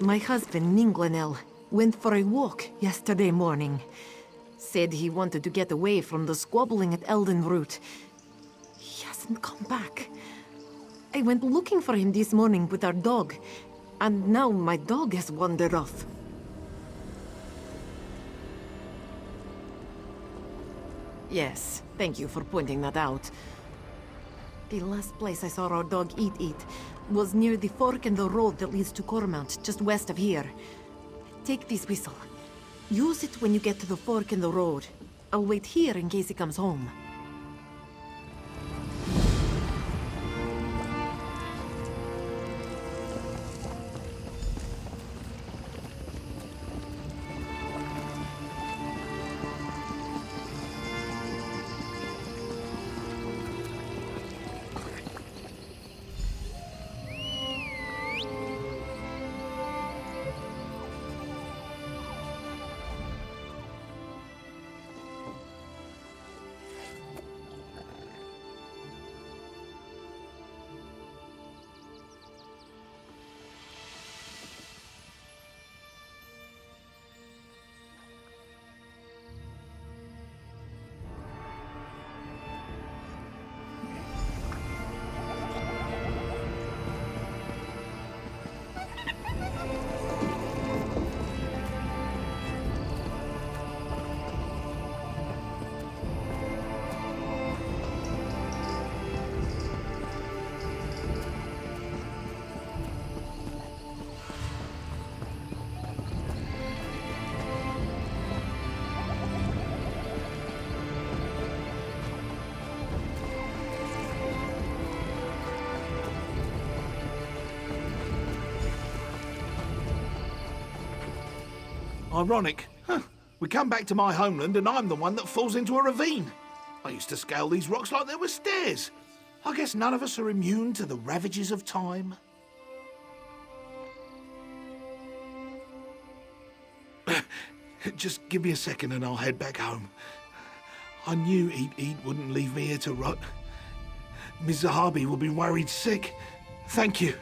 My husband, Ninglenel, went for a walk yesterday morning. Said he wanted to get away from the squabbling at Eldenroot. He hasn't come back. I went looking for him this morning with our dog, and now my dog has wandered off. Yes, thank you for pointing that out. The last place I saw our dog eat was near the fork in the road that leads to Cormount, just west of here. Take this whistle. Use it when you get to the fork in the road. I'll wait here in case he comes home. Ironic. Huh. We come back to my homeland and I'm the one that falls into a ravine. I used to scale these rocks like they were stairs. I guess none of us are immune to the ravages of time. Just give me a second and I'll head back home. I knew Eat wouldn't leave me here to rot. Ms. Zahabi will be worried sick. Thank you.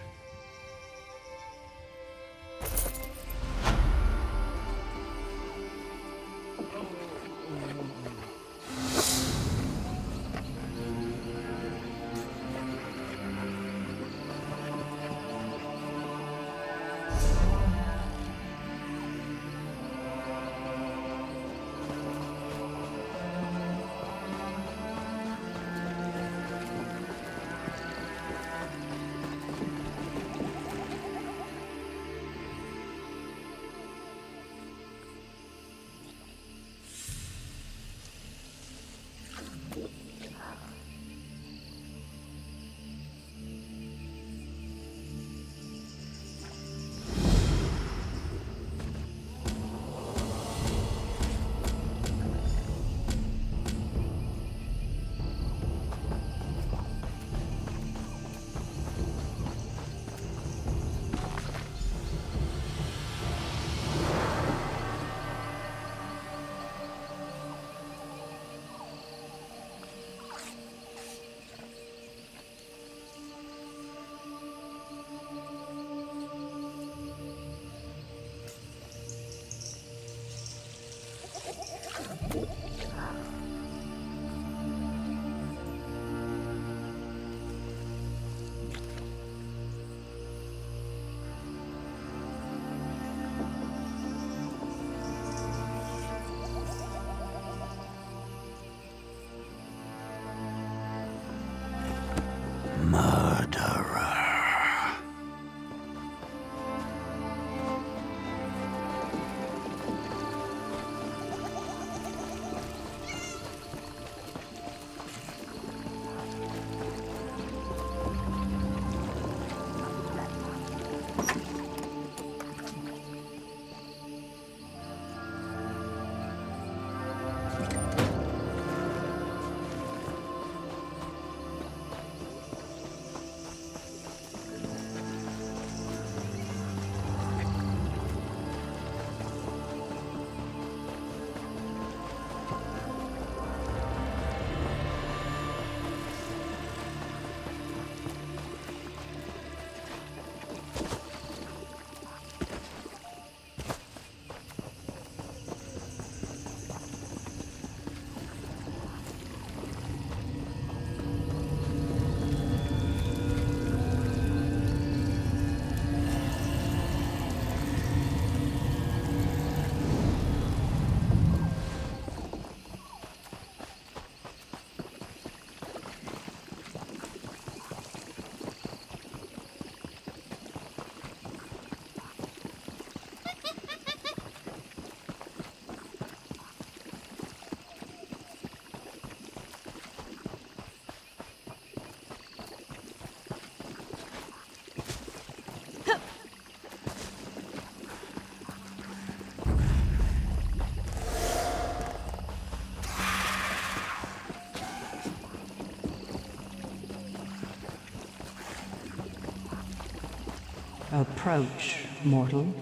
Approach, mortal.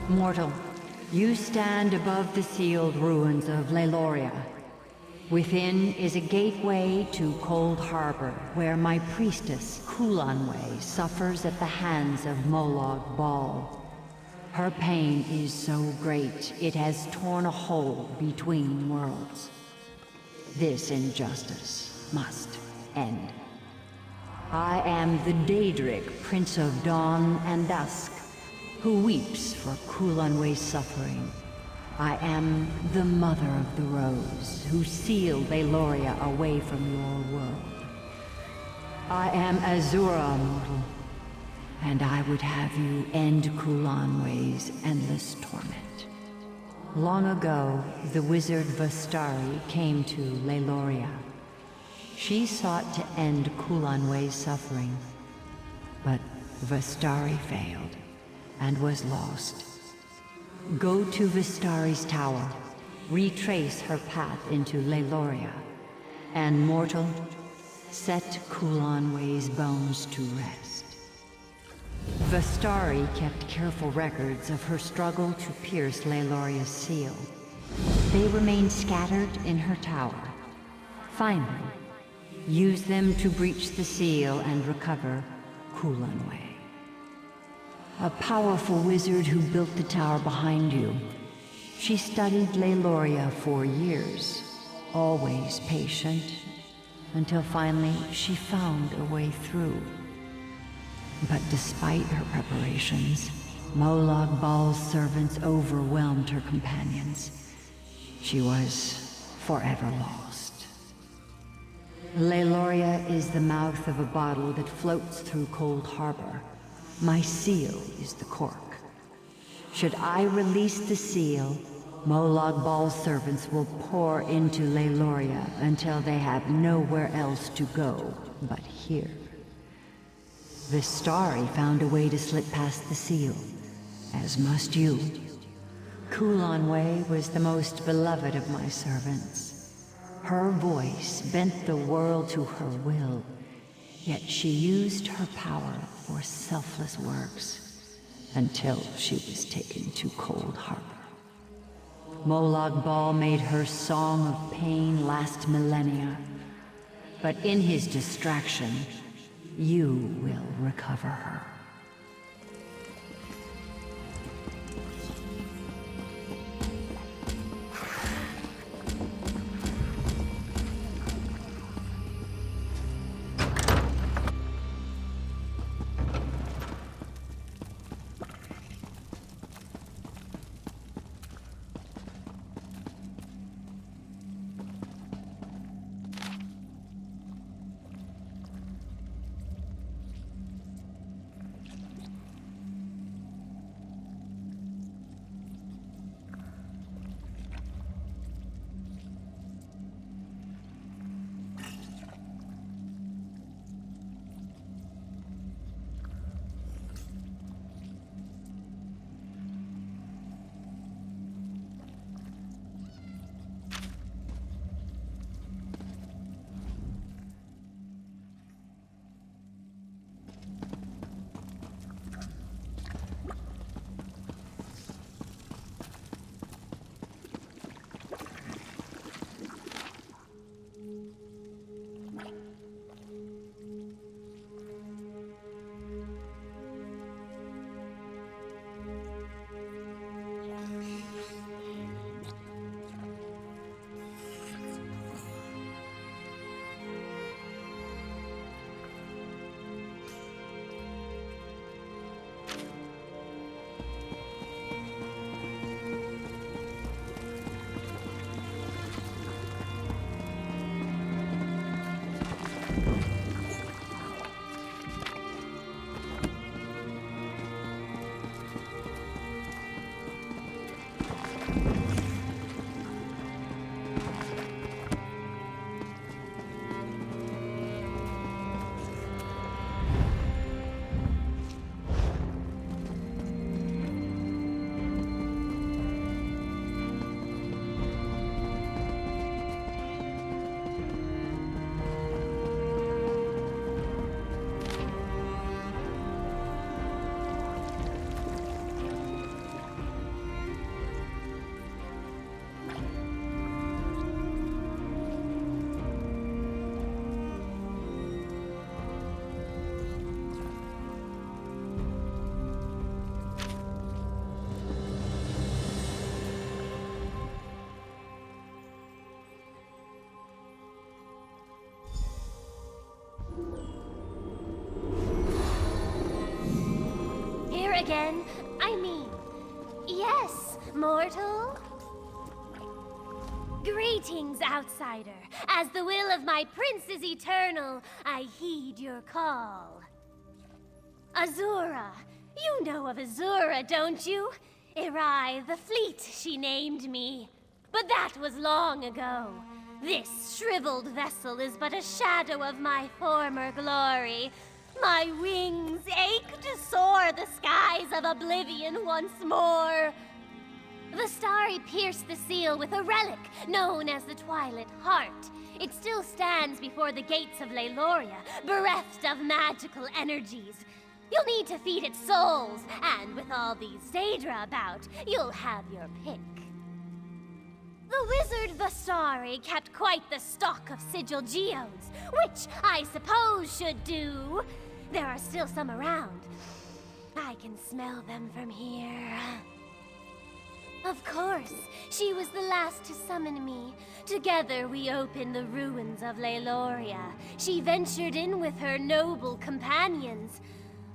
Mortal, you stand above the sealed ruins of Leiloria. Within is a gateway to Cold Harbor, where my priestess, Kulanway, suffers at the hands of Molag Bal. Her pain is so great, it has torn a hole between worlds. This injustice must end. I am the Daedric, Prince of Dawn and Dusk, who weeps for Kulanway's suffering. I am the Mother of the Rose, who sealed Leiloria away from your world. I am Azura, mortal, and I would have you end Kulanway's endless torment. Long ago, the wizard Vastari came to Leiloria. She sought to end Kulanway's suffering, but Vastari failed and was lost. Go to Vistari's tower, retrace her path into Leiloria, and mortal, set Kulanway's bones to rest. Vastari kept careful records of her struggle to pierce Leiloria's seal. They remain scattered in her tower. Find them, use them to breach the seal and recover Kulanway. A powerful wizard who built the tower behind you. She studied Leiloria for years, always patient, until finally she found a way through. But despite her preparations, Molag Bal's servants overwhelmed her companions. She was forever lost. Leiloria is the mouth of a bottle that floats through Cold Harbor. My seal is the cork. Should I release the seal, Molag Bal's servants will pour into Leiloria until they have nowhere else to go but here. Vistari found a way to slip past the seal, as must you. Kulanway was the most beloved of my servants. Her voice bent the world to her will, yet she used her power for selfless works until she was taken to Cold Harbor. Molag Bal made her song of pain last millennia, but in his distraction, you will recover her. again. I mean, yes, mortal. Greetings, outsider. As the will of my prince is eternal, I heed your call. Azura. You know of Azura, don't you? Irai the Fleet, she named me. But that was long ago. This shriveled vessel is but a shadow of my former glory. My wings ache to soar the skies of oblivion once more. The Starry pierced the seal with a relic known as the Twilight Heart. It still stands before the gates of Leyloria, bereft of magical energies. You'll need to feed it souls, and with all these Daedra about, you'll have your pick. The wizard Vastari kept quite the stock of sigil geodes, which I suppose should do. There are still some around. I can smell them from here. Of course, she was the last to summon me. Together we opened the ruins of Leyloria. She ventured in with her noble companions.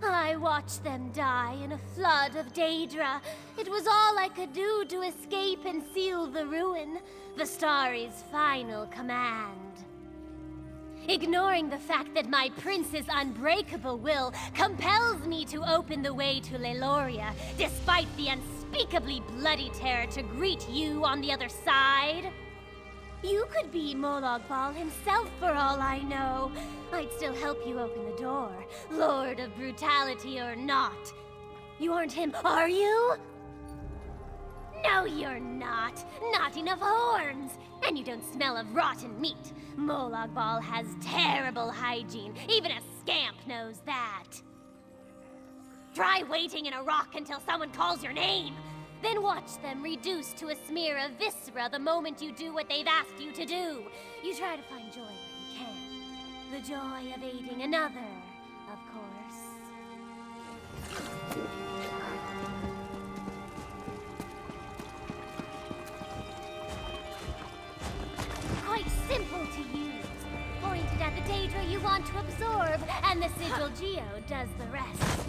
I watched them die in a flood of Daedra. It was all I could do to escape and seal the ruin, Vastari's final command. Ignoring the fact that my prince's unbreakable will compels me to open the way to Leyloria, despite the unspeakably bloody terror to greet you on the other side. You could be Molag Bal himself for all I know. I'd still help you open the door, Lord of Brutality or not. You aren't him, are you? No, you're not. Not enough horns. And you don't smell of rotten meat. Molag Bal has terrible hygiene. Even a scamp knows that. Try waiting in a rock until someone calls your name. Then watch them reduced to a smear of viscera the moment you do what they've asked you to do. You try to find joy where you can. The joy of aiding another, of course. Quite simple to use. Pointed at the Daedra you want to absorb, and the sigil geode does the rest.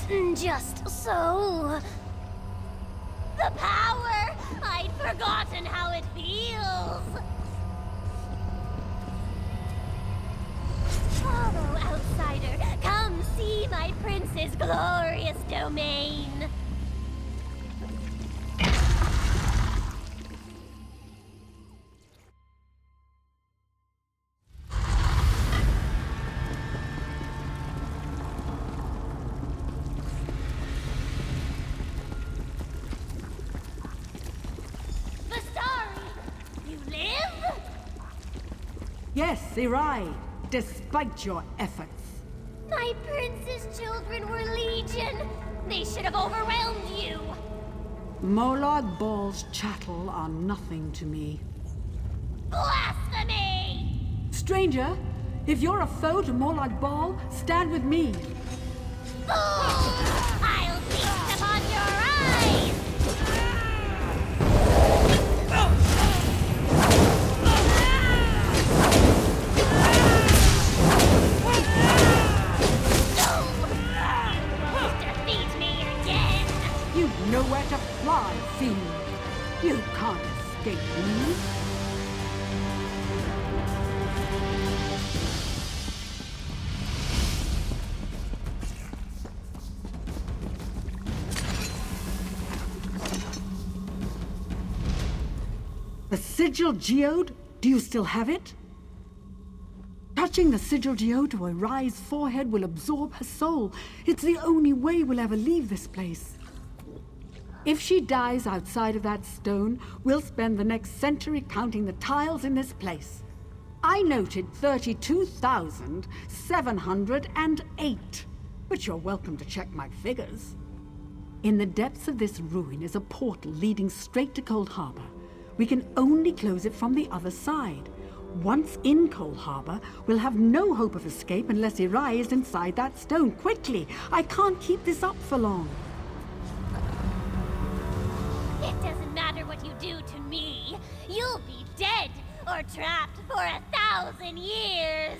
Just so. The power! I'd forgotten how it feels! Follow, outsider. Come see my prince's glorious domain. Yes, Irai, despite your efforts. My prince's children were legion. They should have overwhelmed you. Molag Bal's chattel are nothing to me. Blasphemy! Stranger, if you're a foe to Molag Bal, stand with me. Fool! I'll feast upon your eyes! You've nowhere to fly, fiend. You can't escape me. The sigil geode? Do you still have it? Touching the sigil geode to Irai's forehead will absorb her soul. It's the only way we'll ever leave this place. If she dies outside of that stone, we'll spend the next century counting the tiles in this place. I noted 32,708, but you're welcome to check my figures. In the depths of this ruin is a portal leading straight to Cold Harbor. We can only close it from the other side. Once in Cold Harbor, we'll have no hope of escape unless Irai is inside that stone. Quickly! I can't keep this up for long. It doesn't matter what you do to me. You'll be dead or trapped for 1,000 years.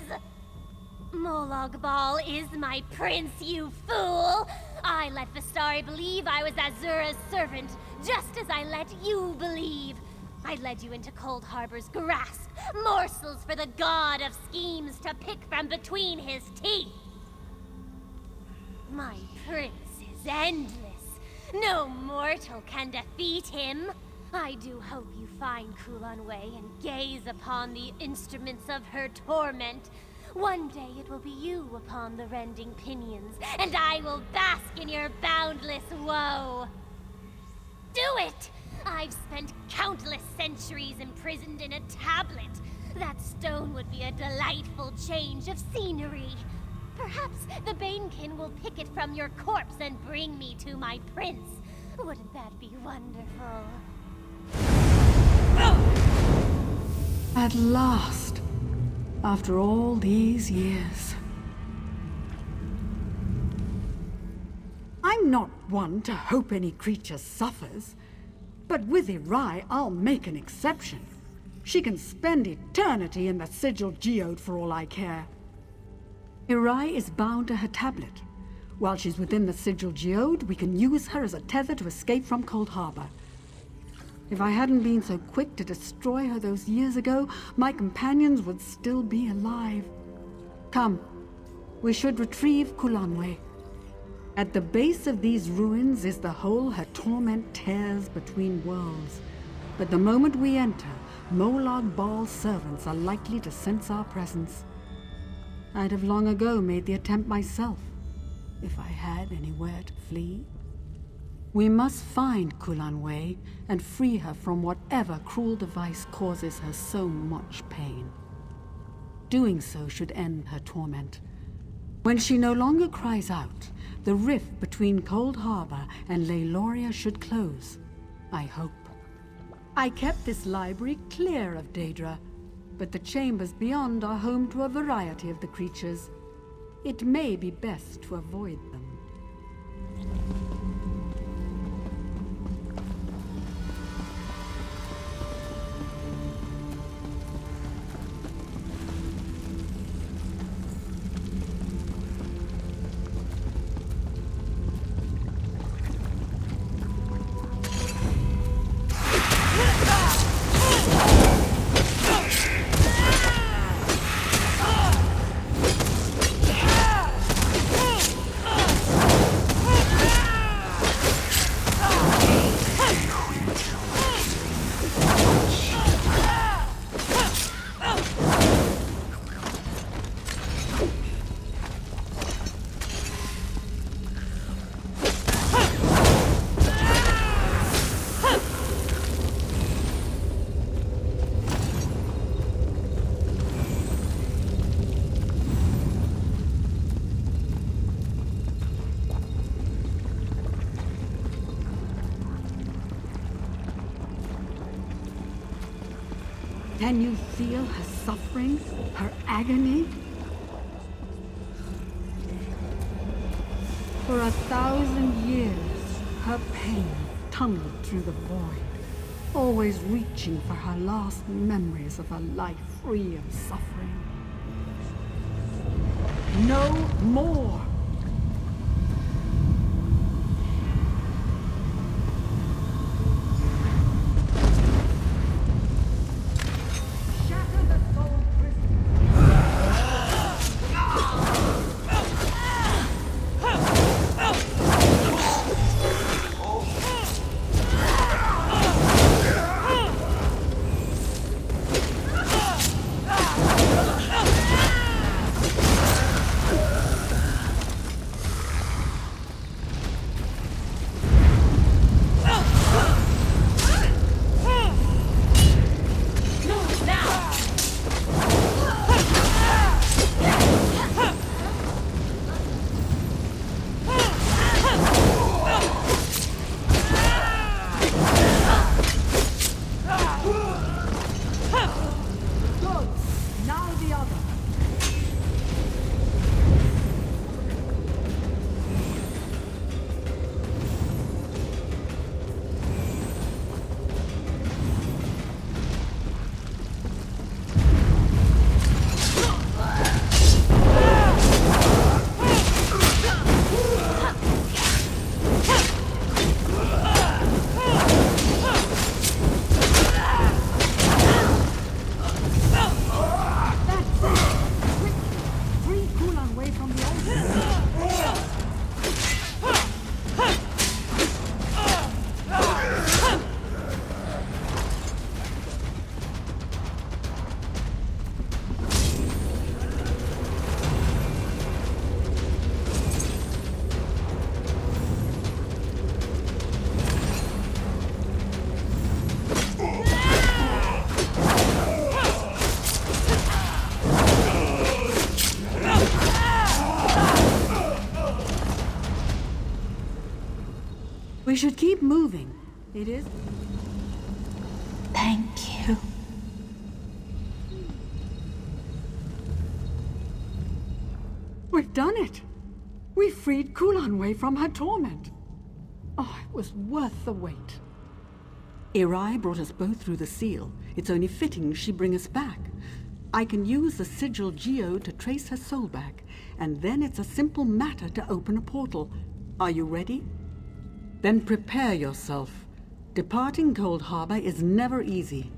Molag Bal is my prince, you fool! I let Vistari believe I was Azura's servant, just as I let you believe. I led you into Cold Harbor's grasp, morsels for the god of schemes to pick from between his teeth. My prince is endless. No mortal can defeat him. I do hope you find Kulanway and gaze upon the instruments of her torment. One day it will be you upon the rending pinions, and I will bask in your boundless woe. Do it! I've spent countless centuries imprisoned in a tablet. That stone would be a delightful change of scenery. Perhaps the Banekin will pick it from your corpse and bring me to my prince. Wouldn't that be wonderful? At last, after all these years. I'm not one to hope any creature suffers, but with Irai, I'll make an exception. She can spend eternity in the sigil geode for all I care. Irai is bound to her tablet. While she's within the sigil geode, we can use her as a tether to escape from Cold Harbor. If I hadn't been so quick to destroy her those years ago, my companions would still be alive. Come, we should retrieve Kulanway. At the base of these ruins is the hole her torment tears between worlds. But the moment we enter, Molag Bal's servants are likely to sense our presence. I'd have long ago made the attempt myself, if I had anywhere to flee. We must find Kulanway and free her from whatever cruel device causes her so much pain. Doing so should end her torment. When she no longer cries out, the rift between Cold Harbor and Leiloria should close, I hope. I kept this library clear of Daedra, but the chambers beyond are home to a variety of the creatures. It may be best to avoid them. Can you feel her suffering, her agony? For 1,000 years, her pain tunneled through the void, always reaching for her last memories of a life free of suffering. No more! Shatter the soul prison! We should keep moving. It is... Thank you. We've done it! We freed Kulanway from her torment. Oh, it was worth the wait. Irai brought us both through the seal. It's only fitting she bring us back. I can use the sigil geode to trace her soul back, and then it's a simple matter to open a portal. Are you ready? Then prepare yourself. Departing Cold Harbor is never easy.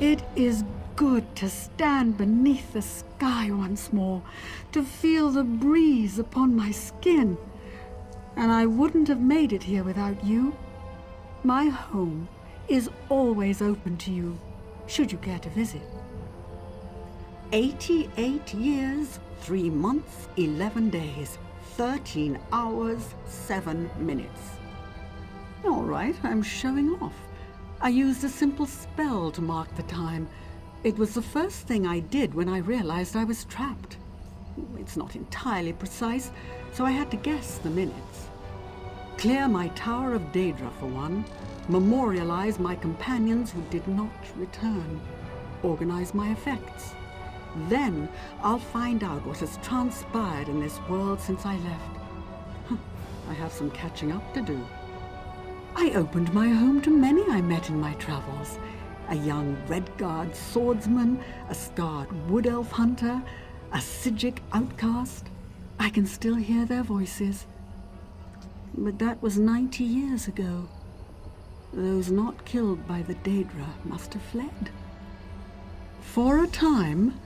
It is good to stand beneath the sky once more, to feel the breeze upon my skin. And I wouldn't have made it here without you. My home is always open to you, should you care to visit. 88 years, 3 months, 11 days, 13 hours, 7 minutes. All right, I'm showing off. I used a simple spell to mark the time. It was the first thing I did when I realized I was trapped. It's not entirely precise, so I had to guess the minutes. Clear my Tower of Daedra for one, memorialize my companions who did not return, organize my effects. Then I'll find out what has transpired in this world since I left. I have some catching up to do. I opened my home to many I met in my travels. A young Redguard swordsman, a scarred wood elf hunter, a Psijic outcast. I can still hear their voices. But that was 90 years ago. Those not killed by the Daedra must have fled. For a time,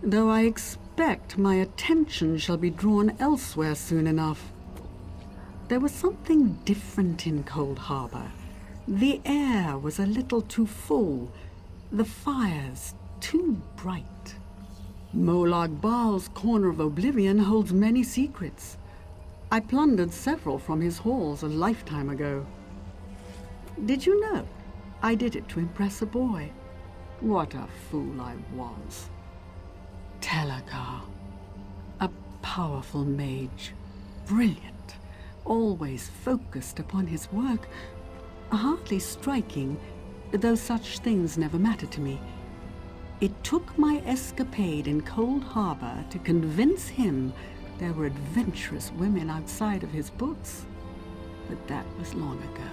though I expect my attention shall be drawn elsewhere soon enough. There was something different in Cold Harbor. The air was a little too full, the fires too bright. Molag Baal's Corner of Oblivion holds many secrets. I plundered several from his halls a lifetime ago. Did you know? I did it to impress a boy. What a fool I was. Telegar, a powerful mage, brilliant, always focused upon his work, hardly striking, though such things never mattered to me. It took my escapade in Cold Harbor to convince him there were adventurous women outside of his books. But that was long ago.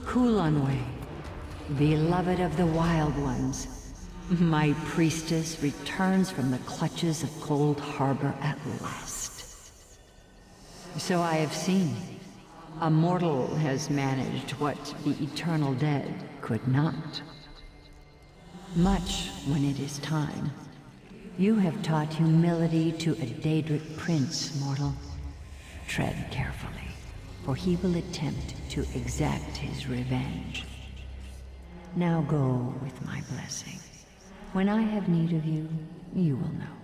Kulanwe, beloved of the Wild Ones, my priestess returns from the clutches of Cold Harbor at last. So I have seen. A mortal has managed what the eternal dead could not. Much when it is time. You have taught humility to a Daedric prince, mortal. Tread carefully, for he will attempt to exact his revenge. Now go with my blessing. When I have need of you, you will know.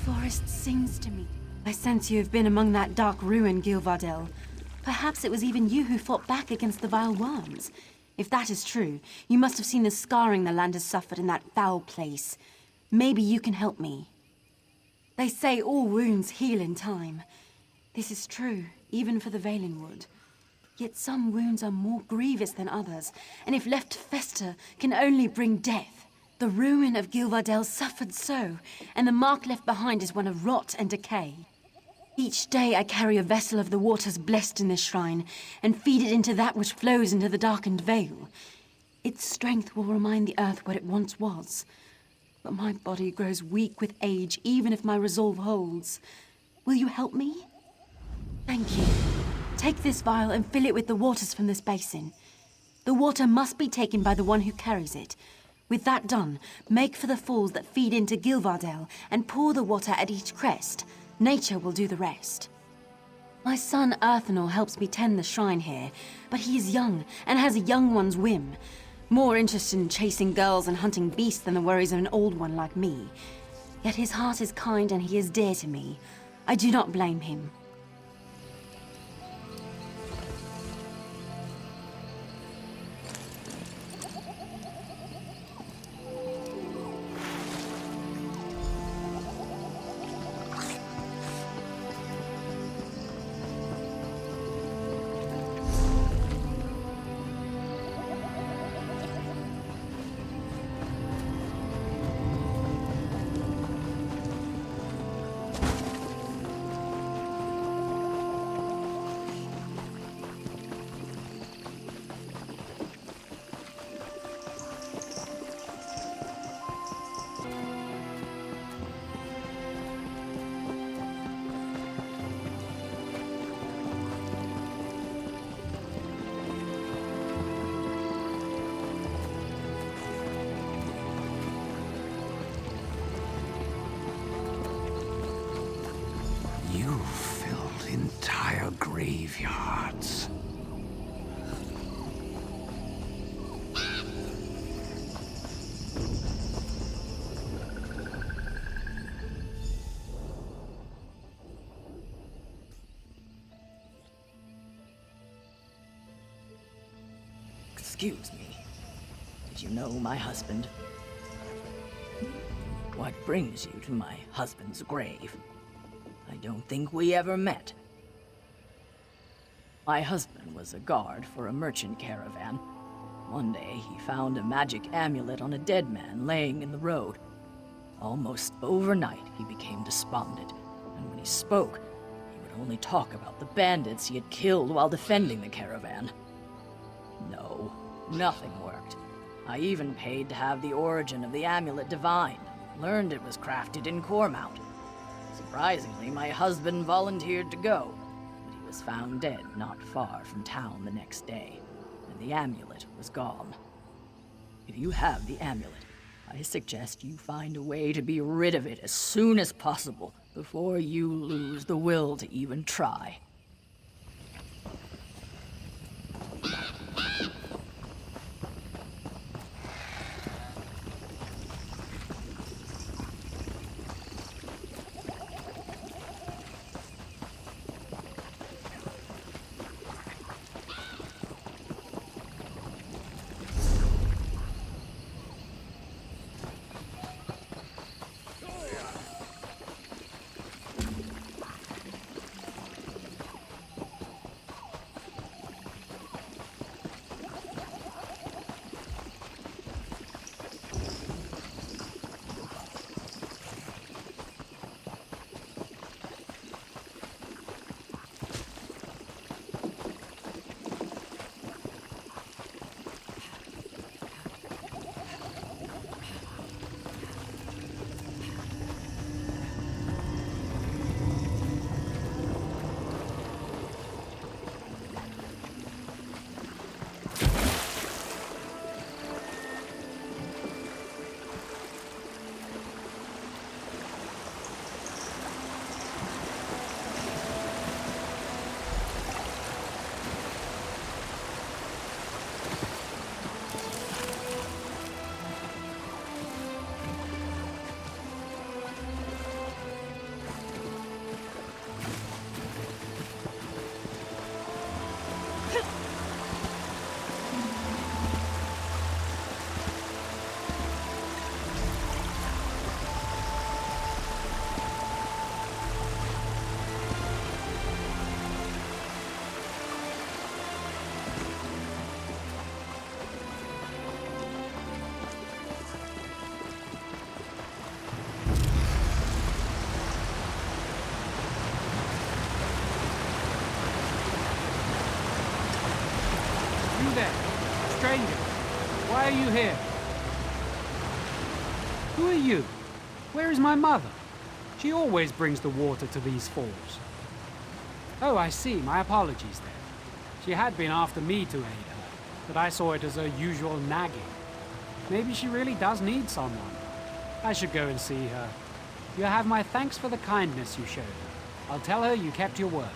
Forest sings to me. I sense you have been among that dark ruin, Gilvardel. Perhaps it was even you who fought back against the vile worms. If that is true, you must have seen the scarring the land has suffered in that foul place. Maybe you can help me. They say all wounds heal in time. This is true, even for the Valenwood. Yet some wounds are more grievous than others, and if left to fester, can only bring death. The ruin of Gilvardel suffered so, and the mark left behind is one of rot and decay. Each day I carry a vessel of the waters blessed in this shrine, and feed it into that which flows into the darkened vale. Its strength will remind the earth what it once was. But my body grows weak with age, even if my resolve holds. Will you help me? Thank you. Take this vial and fill it with the waters from this basin. The water must be taken by the one who carries it. With that done, make for the falls that feed into Gilvardel and pour the water at each crest. Nature will do the rest. My son Earthenor helps me tend the shrine here, but he is young and has a young one's whim. More interested in chasing girls and hunting beasts than the worries of an old one like me. Yet his heart is kind and he is dear to me. I do not blame him. Excuse me. Did you know my husband? What brings you to my husband's grave? I don't think we ever met. My husband was a guard for a merchant caravan. One day, he found a magic amulet on a dead man laying in the road. Almost overnight, he became despondent, and when he spoke, he would only talk about the bandits he had killed while defending the caravan. No, nothing worked. I even paid to have the origin of the amulet divined. Learned it was crafted in Cormount. Surprisingly, my husband volunteered to go, but he was found dead not far from town the next day, and the amulet was gone. If you have the amulet, I suggest you find a way to be rid of it as soon as possible, before you lose the will to even try. You there, stranger, why are you here? Who are you? Where is my mother? She always brings the water to these falls. Oh, I see, my apologies then. She had been after me to aid her, but I saw it as her usual nagging. Maybe she really does need someone. I should go and see her. You have my thanks for the kindness you showed her. I'll tell her you kept your word.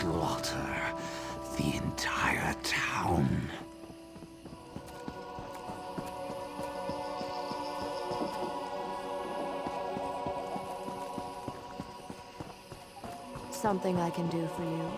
slaughter the entire town. Something I can do for you?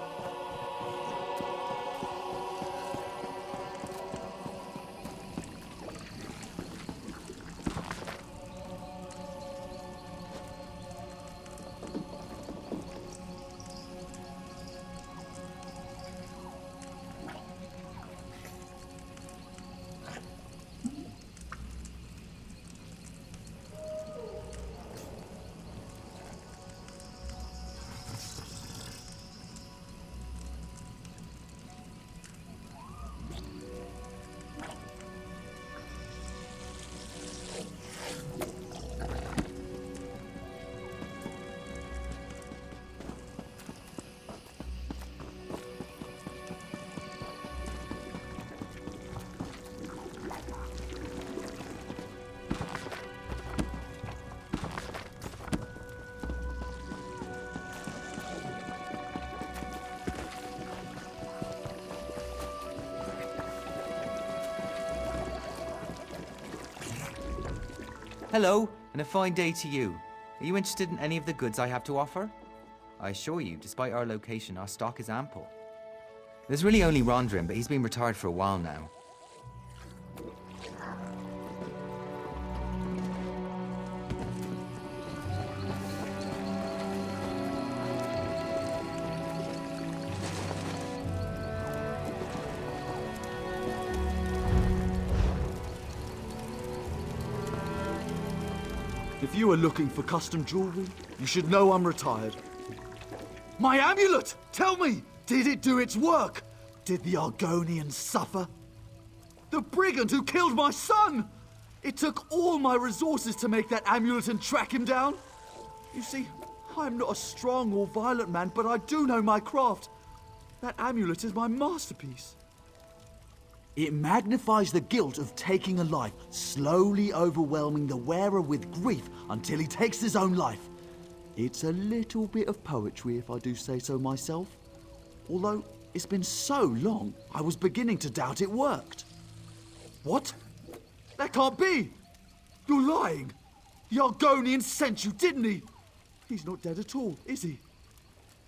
Hello, and a fine day to you. Are you interested in any of the goods I have to offer? I assure you, despite our location, our stock is ample. There's really only Rondrin, but he's been retired for a while now. If you are looking for custom jewelry, you should know I'm retired. My amulet! Tell me, did it do its work? Did the Argonians suffer? The brigand who killed my son! It took all my resources to make that amulet and track him down. You see, I'm not a strong or violent man, but I do know my craft. That amulet is my masterpiece. It magnifies the guilt of taking a life, slowly overwhelming the wearer with grief until he takes his own life. It's a little bit of poetry, if I do say so myself. Although it's been so long, I was beginning to doubt it worked. What? That can't be! You're lying! The Argonian sent you, didn't he? He's not dead at all, is he?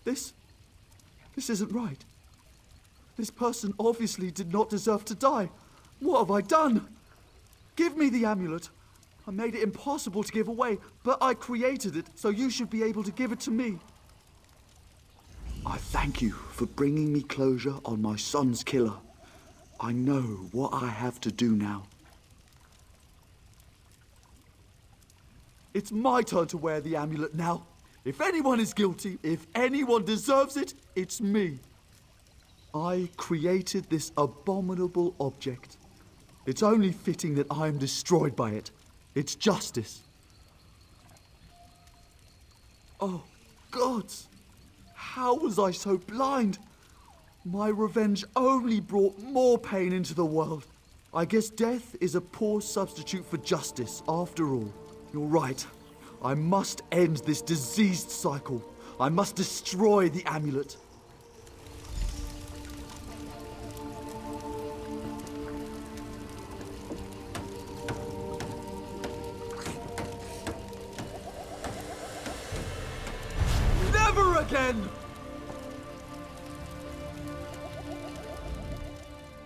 This isn't right. This person obviously did not deserve to die. What have I done? Give me the amulet. I made it impossible to give away, but I created it, so you should be able to give it to me. I thank you for bringing me closure on my son's killer. I know what I have to do now. It's my turn to wear the amulet now. If anyone is guilty, if anyone deserves it, it's me. I created this abominable object. It's only fitting that I am destroyed by it. It's justice. Oh, gods! How was I so blind? My revenge only brought more pain into the world. I guess death is a poor substitute for justice, after all. You're right. I must end this diseased cycle. I must destroy the amulet. Never again!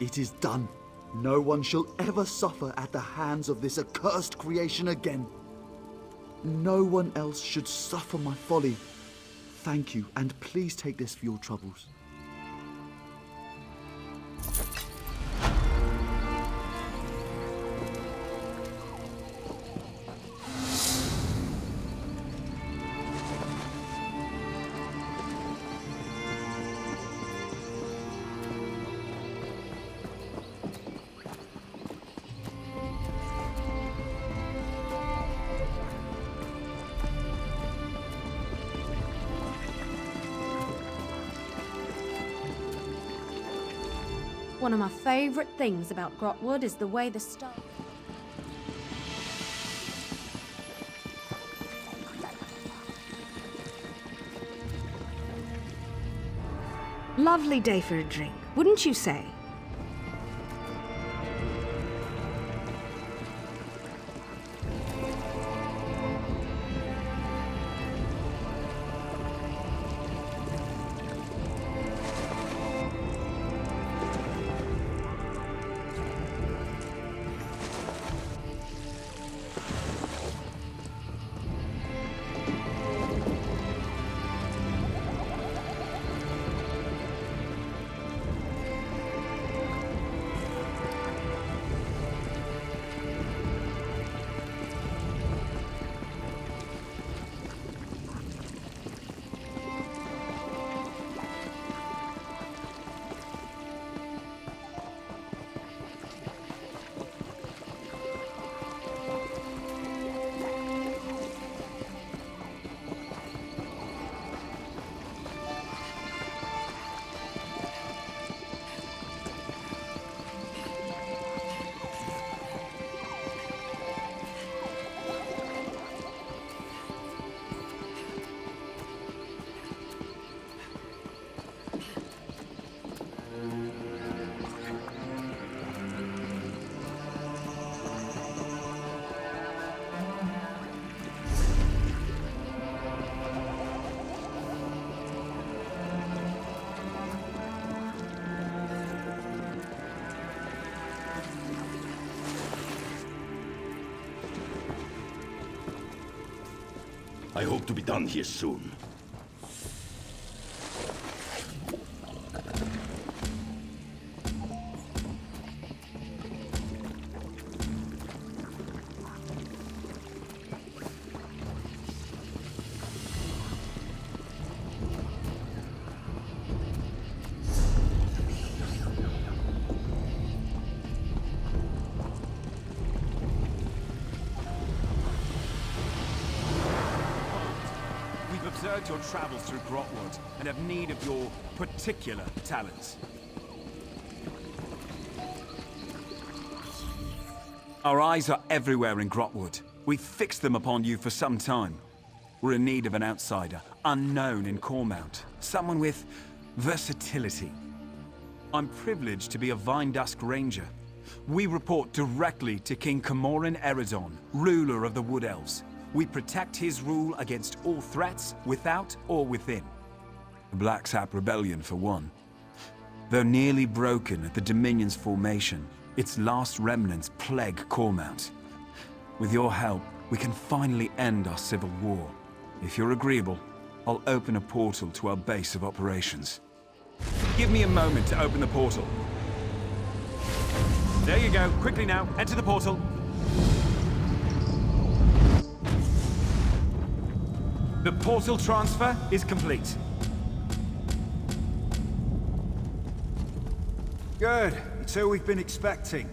It is done. No one shall ever suffer at the hands of this accursed creation again. No one else should suffer my folly. Thank you, and please take this for your troubles. One of my favorite things about Grotwood is the way the stars... Lovely day for a drink, wouldn't you say? I hope to be done here soon. Observed your travels through Grotwood and have need of your particular talents. Our eyes are everywhere in Grotwood. We've fixed them upon you for some time. We're in need of an outsider, unknown in Cormount. Someone with versatility. I'm privileged to be a Vine-Dusk Ranger. We report directly to King Camoran Eredon, ruler of the Wood Elves. We protect his rule against all threats, without or within. The Black Sap Rebellion, for one. Though nearly broken at the Dominion's formation, its last remnants plague Cormount. With your help, we can finally end our civil war. If you're agreeable, I'll open a portal to our base of operations. Give me a moment to open the portal. There you go. Quickly now, enter the portal. The portal transfer is complete. Good. It's who we've been expecting.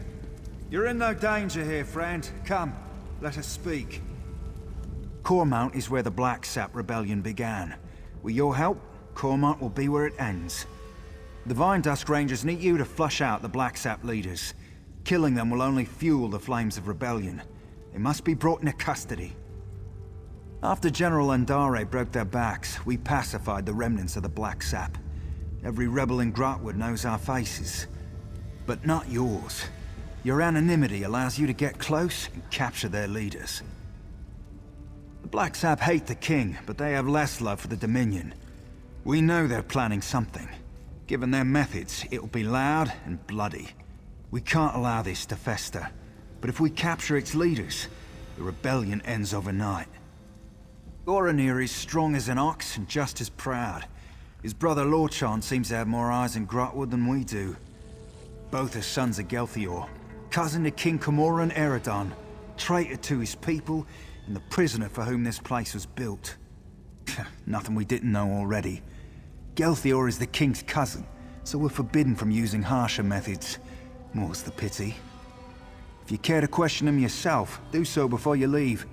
You're in no danger here, friend. Come, let us speak. Cormount is where the Black Sap Rebellion began. With your help, Cormount will be where it ends. The Vine-Dusk Rangers need you to flush out the Black Sap leaders. Killing them will only fuel the flames of rebellion. They must be brought into custody. After General Andare broke their backs, we pacified the remnants of the Black Sap. Every rebel in Grotwood knows our faces. But not yours. Your anonymity allows you to get close and capture their leaders. The Black Sap hate the King, but they have less love for the Dominion. We know they're planning something. Given their methods, it'll be loud and bloody. We can't allow this to fester. But if we capture its leaders, the rebellion ends overnight. Goranir is strong as an ox and just as proud. His brother Lorchan seems to have more eyes in Grotwood than we do. Both are sons of Gelthior, cousin to King Camoran Eredon, traitor to his people, and the prisoner for whom this place was built. Nothing we didn't know already. Gelthior is the king's cousin, so we're forbidden from using harsher methods. More's the pity. If you care to question him yourself, do so before you leave.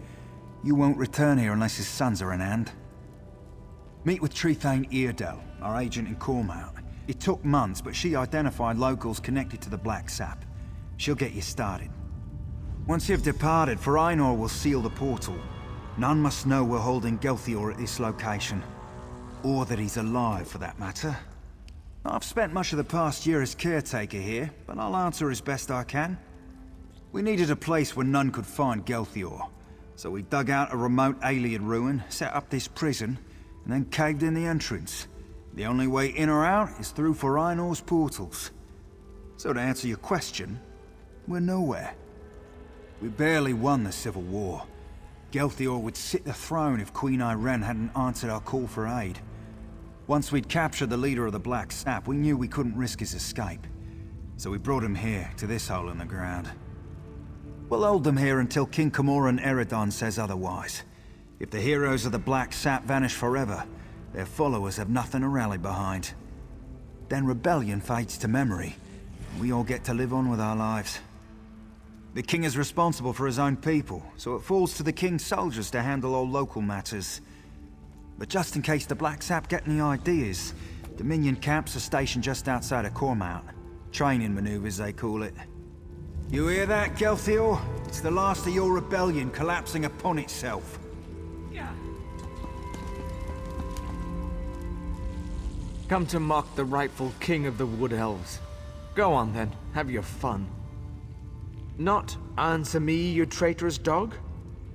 You won't return here unless his sons are in hand. Meet with Trethane Eardell, our agent in Cormount. It took months, but she identified locals connected to the Black Sap. She'll get you started. Once you've departed, Farainor will seal the portal. None must know we're holding Gelthior at this location. Or that he's alive, for that matter. I've spent much of the past year as caretaker here, but I'll answer as best I can. We needed a place where none could find Gelthior, so we dug out a remote alien ruin, set up this prison, and then caved in the entrance. The only way in or out is through Foreinor's portals. So to answer your question, we're nowhere. We barely won the Civil War. Gelthior would sit the throne if Queen Irene hadn't answered our call for aid. Once we'd captured the leader of the Black Sap, we knew we couldn't risk his escape. So we brought him here, to this hole in the ground. We'll hold them here until King Camoran Eredon says otherwise. If the heroes of the Black Sap vanish forever, their followers have nothing to rally behind. Then rebellion fades to memory, and we all get to live on with our lives. The king is responsible for his own people, so it falls to the king's soldiers to handle all local matters. But just in case the Black Sap get any ideas, Dominion camps are stationed just outside of Cormount. Training maneuvers, they call it. You hear that, Gelthior? It's the last of your rebellion collapsing upon itself. Come to mock the rightful king of the Wood Elves. Go on then, have your fun. Not answer me, you traitorous dog.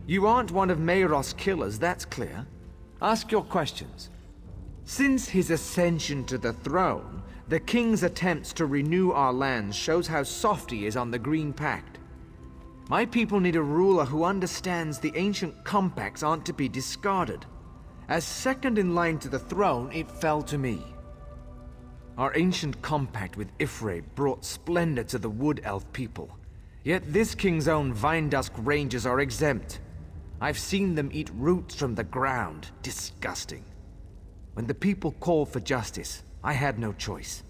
You aren't one of Mayros' killers, that's clear. Ask your questions. Since his ascension to the throne, the king's attempts to renew our lands shows how soft he is on the Green Pact. My people need a ruler who understands the ancient compacts aren't to be discarded. As second in line to the throne, it fell to me. Our ancient compact with Ifre brought splendor to the Wood Elf people. Yet this king's own Vindusk rangers are exempt. I've seen them eat roots from the ground. Disgusting. When the people called for justice, I had no choice.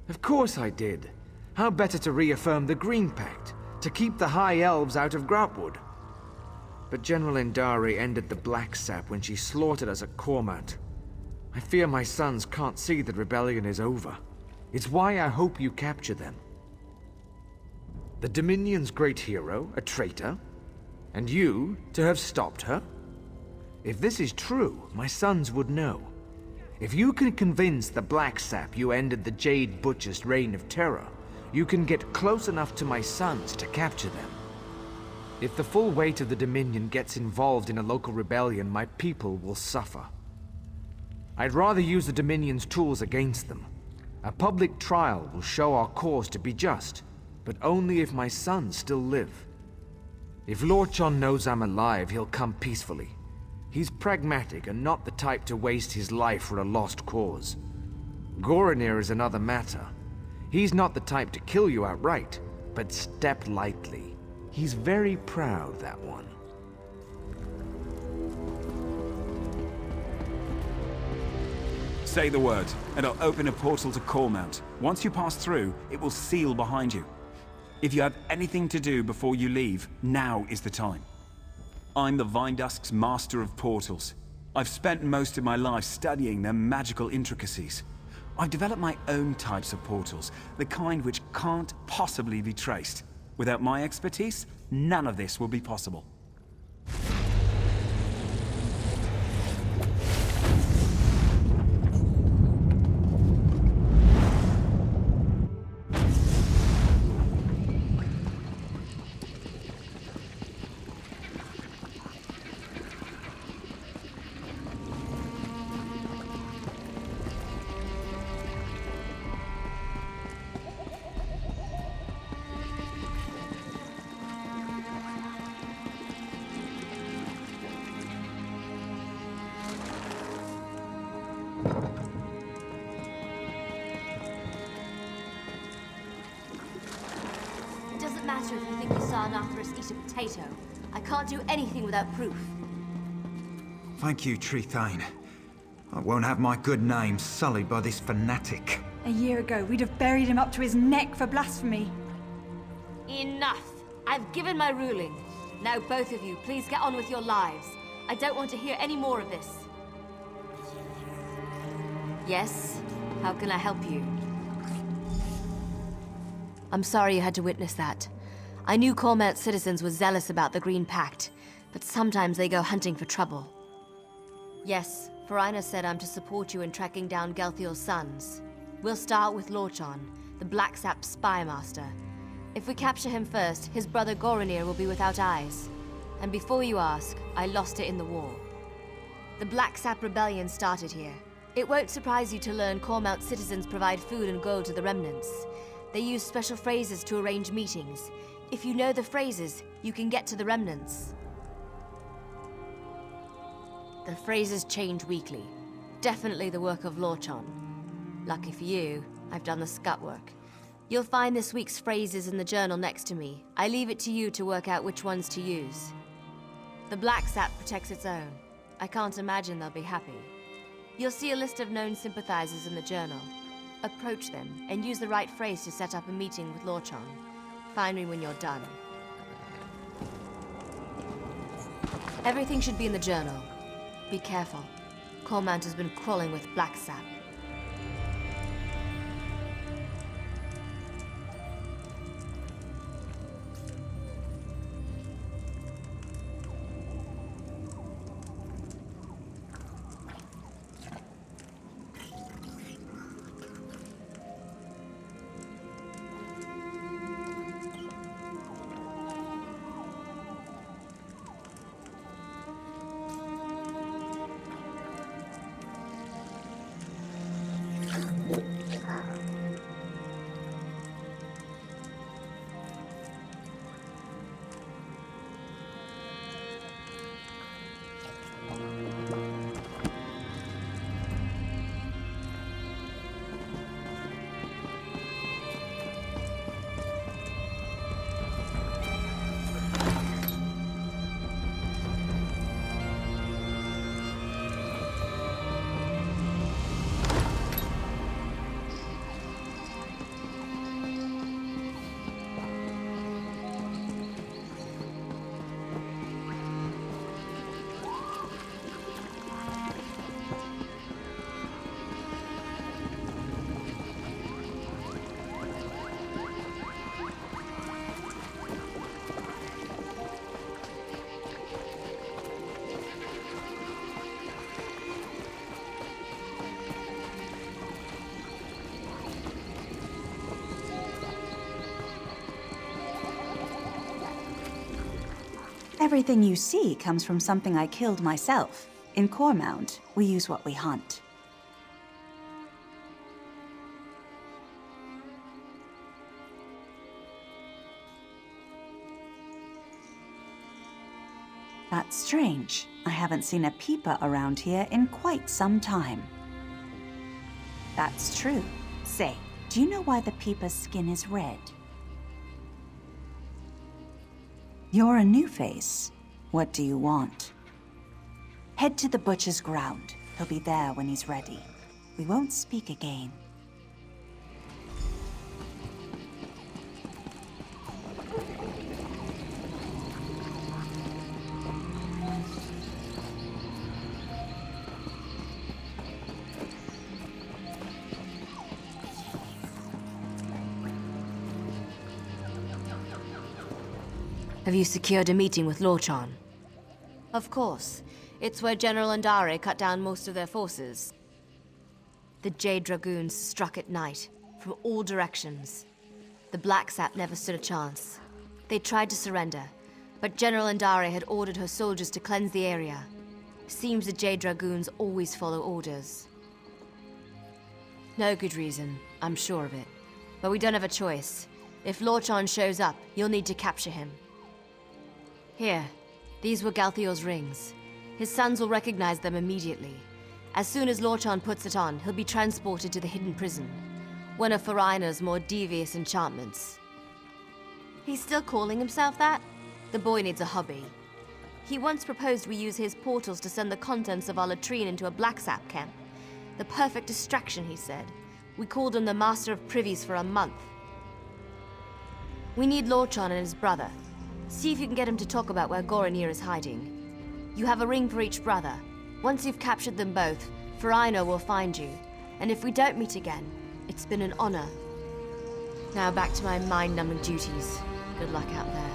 Of course I did. How better to reaffirm the Green Pact, to keep the High Elves out of Grotwood? But General Indari ended the Black Sap when she slaughtered us at Cormount. I fear my sons can't see that rebellion is over. It's why I hope you capture them. The Dominion's great hero, a traitor? And you, to have stopped her? If this is true, my sons would know. If you can convince the Black Sap you ended the Jade Butcher's reign of terror, you can get close enough to my sons to capture them. If the full weight of the Dominion gets involved in a local rebellion, my people will suffer. I'd rather use the Dominion's tools against them. A public trial will show our cause to be just, but only if my sons still live. If Lorchon knows I'm alive, he'll come peacefully. He's pragmatic and not the type to waste his life for a lost cause. Goranir is another matter. He's not the type to kill you outright, but step lightly. He's very proud, that one. Say the word, and I'll open a portal to Cormount. Once you pass through, it will seal behind you. If you have anything to do before you leave, now is the time. I'm the Vindusk's master of portals. I've spent most of my life studying their magical intricacies. I've developed my own types of portals, the kind which can't possibly be traced. Without my expertise, none of this will be possible. It doesn't matter if you think you saw an Arthurus eat a potato. I can't do anything without proof. Thank you, Trethane. I won't have my good name sullied by this fanatic. A year ago, we'd have buried him up to his neck for blasphemy. Enough! I've given my ruling. Now both of you, please get on with your lives. I don't want to hear any more of this. Yes? How can I help you? I'm sorry you had to witness that. I knew Cormount's citizens were zealous about the Green Pact, but sometimes they go hunting for trouble. Yes, Farina said I'm to support you in tracking down Gelthior's sons. We'll start with Lorchon, the Black Sap spy master. If we capture him first, his brother Goronir will be without eyes. And before you ask, I lost it in the war. The Black Sap Rebellion started here. It won't surprise you to learn Cormount citizens provide food and gold to the remnants. They use special phrases to arrange meetings. If you know the phrases, you can get to the remnants. The phrases change weekly. Definitely the work of Lorchon. Lucky for you, I've done the scut work. You'll find this week's phrases in the journal next to me. I leave it to you to work out which ones to use. The Black Sap protects its own. I can't imagine they'll be happy. You'll see a list of known sympathizers in the journal. Approach them, and use the right phrase to set up a meeting with Lorchon. Find me when you're done. Everything should be in the journal. Be careful. Cormount has been crawling with Black Sap. Everything you see comes from something I killed myself. In Cormount, we use what we hunt. That's strange. I haven't seen a peeper around here in quite some time. That's true. Say, do you know why the peeper's skin is red? You're a new face. What do you want? Head to the butcher's ground. He'll be there when he's ready. We won't speak again. Have you secured a meeting with Lorchon? Of course. It's where General Andare cut down most of their forces. The Jade Dragoons struck at night, from all directions. The Black Sap never stood a chance. They tried to surrender, but General Andare had ordered her soldiers to cleanse the area. Seems the Jade Dragoons always follow orders. No good reason, I'm sure of it. But we don't have a choice. If Lorchon shows up, you'll need to capture him. Here, these were Galthior's rings. His sons will recognize them immediately. As soon as Lorchon puts it on, he'll be transported to the hidden prison. One of Farina's more devious enchantments. He's still calling himself that? The boy needs a hobby. He once proposed we use his portals to send the contents of our latrine into a Black Sap camp. The perfect distraction, he said. We called him the Master of Privies for a month. We need Lorchon and his brother. See if you can get him to talk about where Goronir is hiding. You have a ring for each brother. Once you've captured them both, Farina will find you. And if we don't meet again, it's been an honor. Now back to my mind-numbing duties. Good luck out there.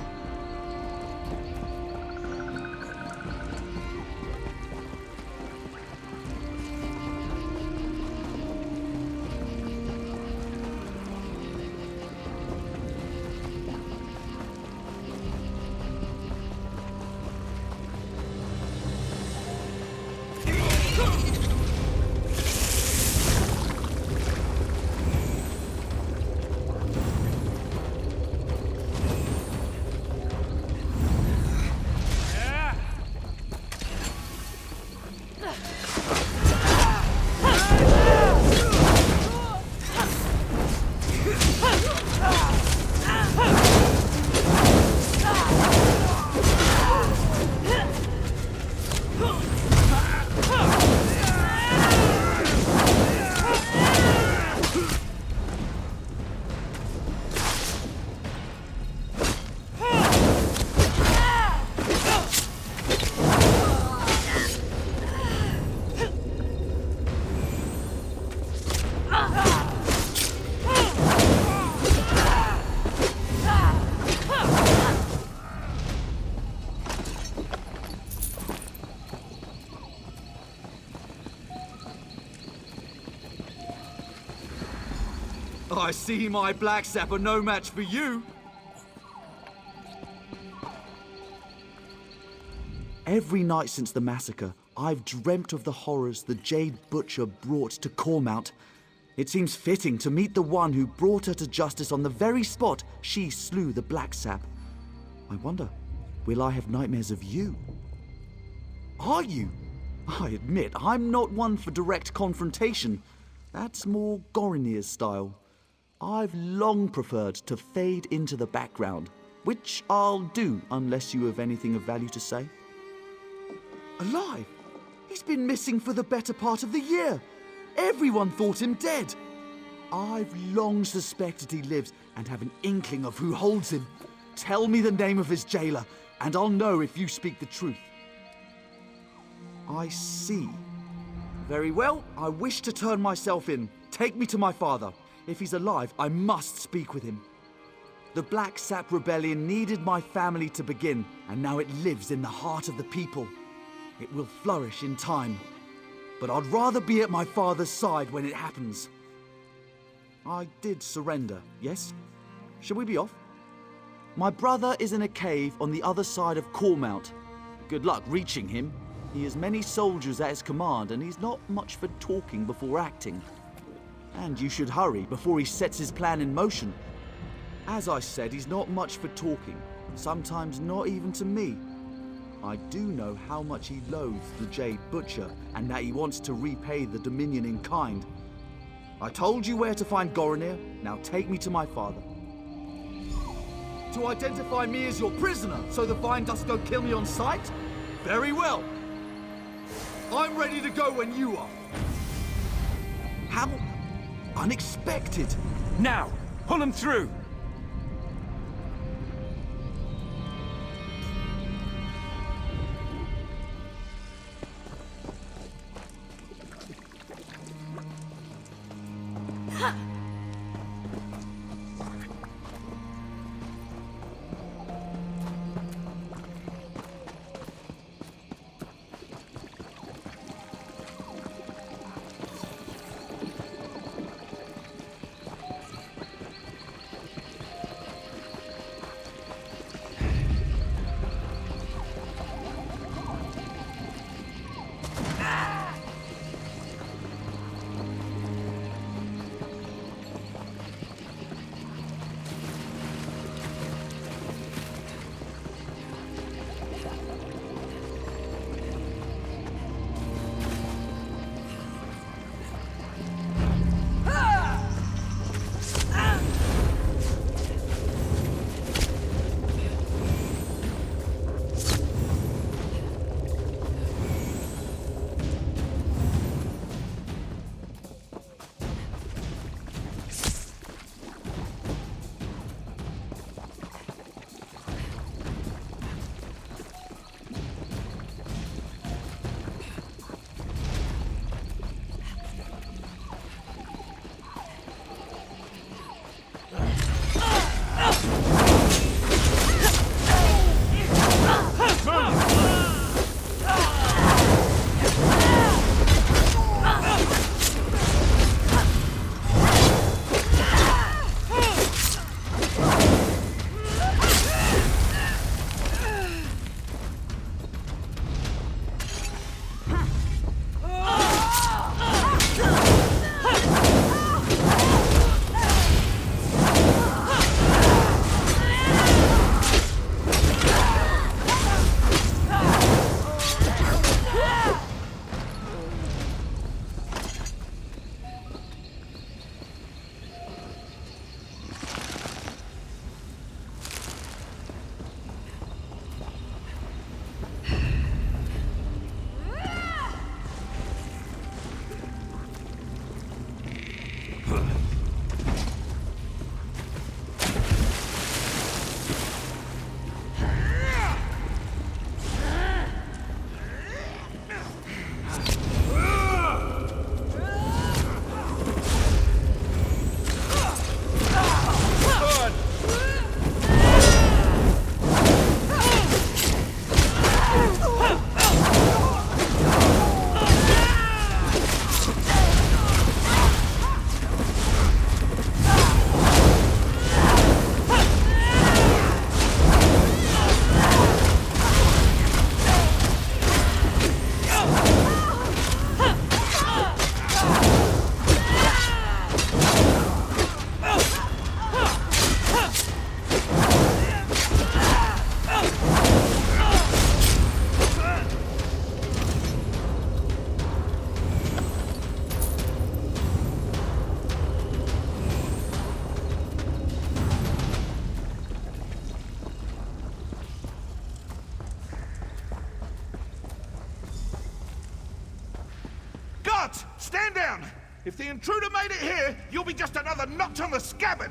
I see my black sap are no match for you. Every night since the massacre, I've dreamt of the horrors the Jade Butcher brought to Cormount. It seems fitting to meet the one who brought her to justice on the very spot she slew the black sap. I wonder, will I have nightmares of you? Are you? I admit, I'm not one for direct confrontation. That's more Gorinir's style. I've long preferred to fade into the background, which I'll do unless you have anything of value to say. Alive? He's been missing for the better part of the year. Everyone thought him dead. I've long suspected he lives and have an inkling of who holds him. Tell me the name of his jailer, and I'll know if you speak the truth. I see. Very well, I wish to turn myself in. Take me to my father. If he's alive, I must speak with him. The Black Sap Rebellion needed my family to begin, and now it lives in the heart of the people. It will flourish in time, but I'd rather be at my father's side when it happens. I did surrender, yes? Shall we be off? My brother is in a cave on the other side of Cormount. Good luck reaching him. He has many soldiers at his command, and he's not much for talking before acting. And you should hurry before he sets his plan in motion. As I said, he's not much for talking, sometimes not even to me. I do know how much he loathes the Jade Butcher, and that he wants to repay the Dominion in kind. I told you where to find Gorinir, now take me to my father. To identify me as your prisoner, so the Vine Dust don't kill me on sight? Very well. I'm ready to go when you are. How unexpected. Now, pull him through. stand down! If the intruder made it here, you'll be just another notch on the scabbard!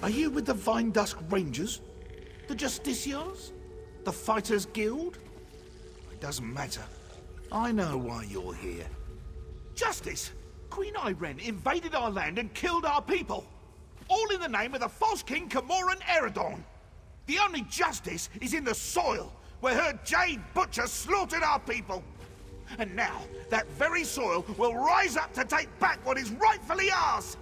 Are you with the Vine Dusk Rangers? The Justiciars? The Fighters Guild? It doesn't matter. I know why you're here. Justice! Queen Irene invaded our land and killed our people! All in the name of the false king Camoran Eredon! The only justice is in the soil, where her Jade Butcher slaughtered our people! And now, that very soil will rise up to take back what is rightfully ours!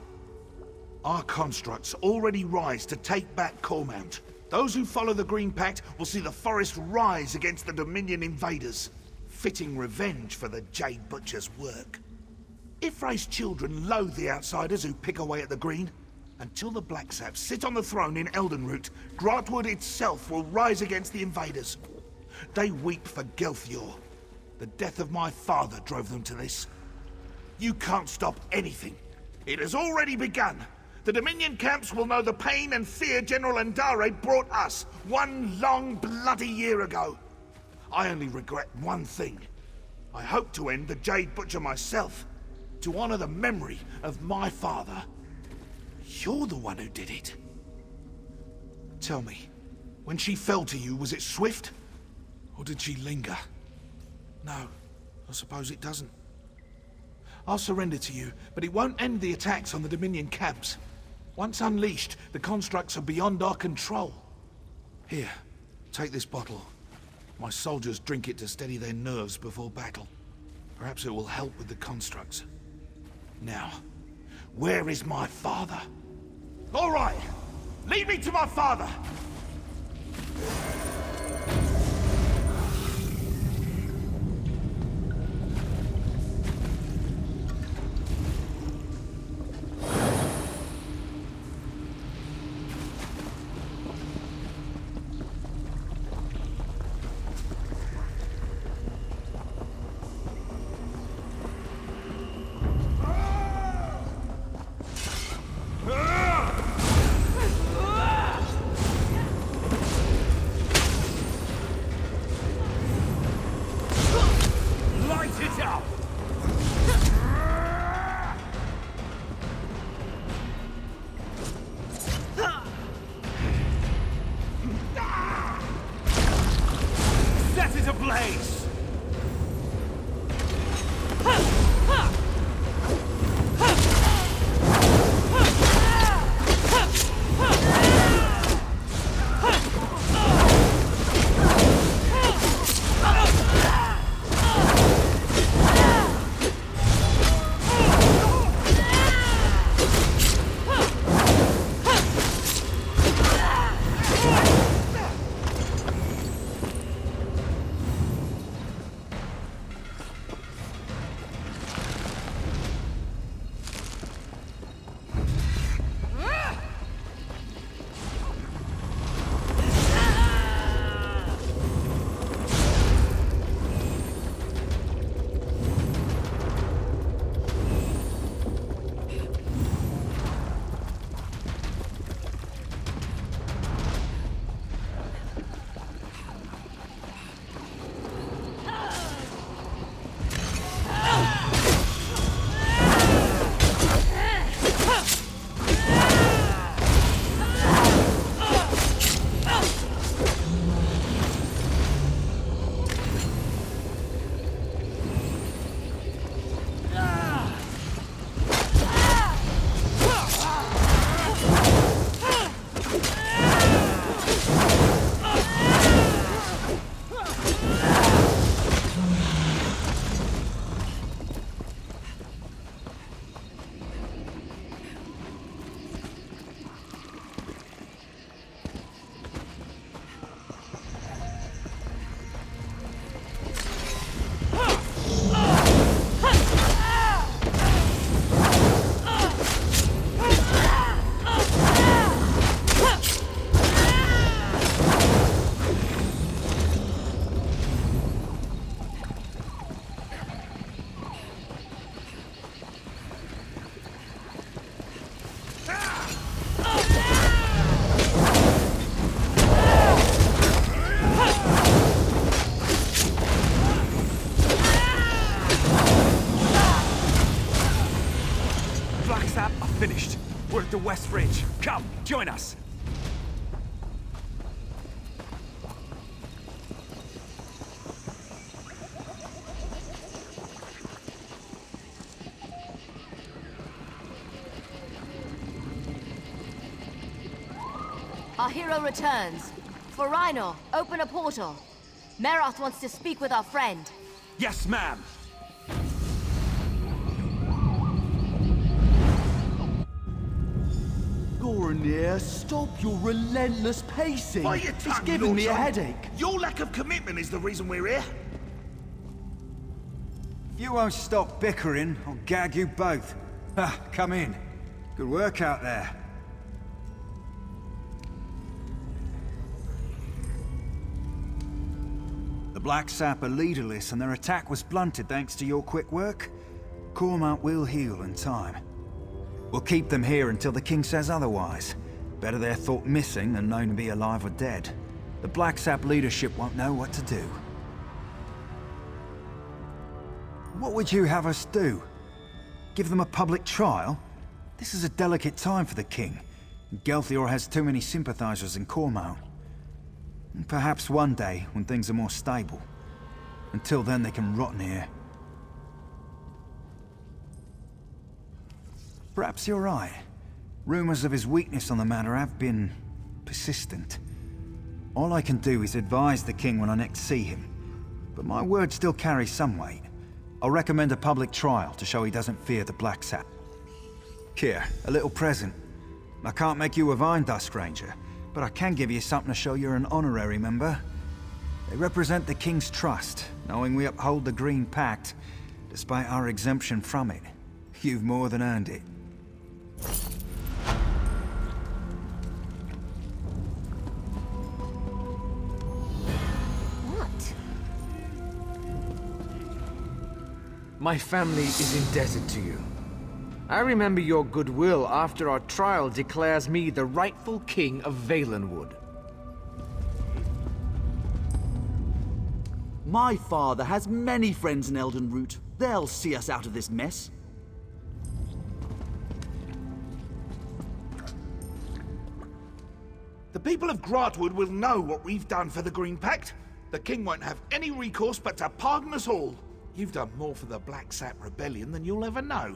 Our constructs already rise to take back Cormount. Those who follow the Green Pact will see the forest rise against the Dominion invaders, fitting revenge for the Jade Butcher's work. Ifray's children loathe the outsiders who pick away at the Green. Until the Black Saps sit on the throne in Eldenroot, Grotwood itself will rise against the invaders. They weep for Gelthior. The death of my father drove them to this. You can't stop anything. It has already begun. The Dominion camps will know the pain and fear General Andare brought us one long bloody year ago. I only regret one thing. I hope to end the Jade Butcher myself, to honor the memory of my father. You're the one who did it. Tell me, when she fell to you, was it swift? Or did she linger? No, I suppose it doesn't. I'll surrender to you, but it won't end the attacks on the Dominion camps. Once unleashed, the constructs are beyond our control. Here, take this bottle. My soldiers drink it to steady their nerves before battle. Perhaps it will help with the constructs. Now, where is my father? All right, lead me to my father! to Westridge. Come, join us. Our hero returns. For Rhino, open a portal. Meroth wants to speak with our friend. Yes, ma'am. Goranir, stop your relentless pacing. Bite your It's tongue, giving me a Lord John. headache. Your lack of commitment is the reason we're here. If you won't stop bickering, I'll gag you both. Ah, come in. Good work out there. The Black Sap are leaderless and their attack was blunted thanks to your quick work. Cormount will heal in time. We'll keep them here until the king says otherwise. Better they're thought missing than known to be alive or dead. The Black Sap leadership won't know what to do. What would you have us do? Give them a public trial? This is a delicate time for the king. Gelthior has too many sympathizers in Cormount. Perhaps one day, when things are more stable. Until then, they can rot in here. Perhaps you're right. Rumors of his weakness on the matter have been persistent. All I can do is advise the king when I next see him. But my word still carries some weight. I'll recommend a public trial to show he doesn't fear the Black Sap. Here, a little present. I can't make you a Vine Dust Ranger, but I can give you something to show you're an honorary member. They represent the King's trust, knowing we uphold the Green Pact, despite our exemption from it. You've more than earned it. What? My family is indebted to you. I remember your goodwill after our trial declares me the rightful king of Valenwood. My father has many friends in Eldenroot. They'll see us out of this mess. The people of Grotwood will know what we've done for the Green Pact. The king won't have any recourse but to pardon us all. You've done more for the Black Sap Rebellion than you'll ever know.